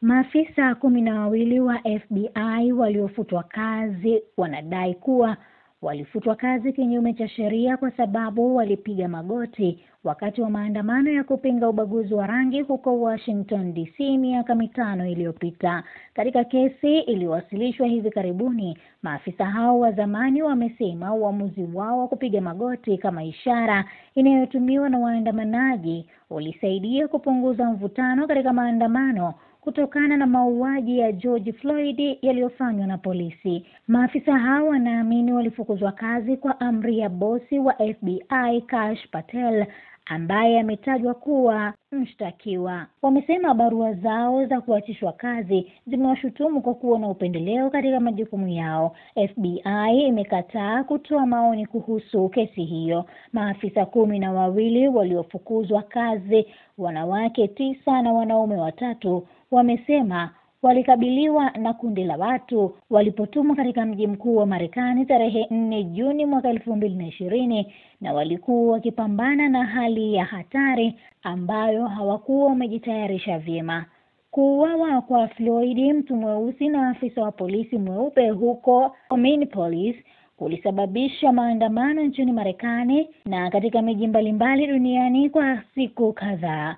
Maafisa 12 wa FBI waliofutwa kazi wanadai kuwa walifutwa kazi kinyume cha sheria kwa sababu walipiga magoti wakati wa maandamano ya kupinga ubaguzi wa rangi huko Washington DC miaka 5 iliyopita. Katika kesi iliyowasilishwa hivi karibuni, maafisa hao wa zamani wamesema uamuzi wao wa kupiga magoti kama ishara inayotumiwa na waandamanaji ulisaidia kupunguza mvutano katika maandamano kutokana na mauaji ya George Floyd yaliyofanywa na polisi. Maafisa hao wanaamini walifukuzwa kazi kwa amri ya bosi wa FBI Kash Patel, ambaye ametajwa kuwa mshtakiwa. Wamesema barua zao za kuachishwa kazi zimewashutumu kwa kuwa na upendeleo katika majukumu yao. FBI imekataa kutoa maoni kuhusu kesi hiyo. Maafisa 12 waliofukuzwa kazi, wanawake 9 na wanaume 3, wamesema walikabiliwa na kundi la watu walipotumwa katika mji mkuu wa Marekani tarehe 4 Juni mwaka 2020, na walikuwa wakipambana na hali ya hatari ambayo hawakuwa wamejitayarisha vyema. Kuuawa kwa Floyd, mtu mweusi na afisa wa polisi mweupe huko Minneapolis, kulisababisha maandamano nchini Marekani na katika miji mbalimbali duniani kwa siku kadhaa.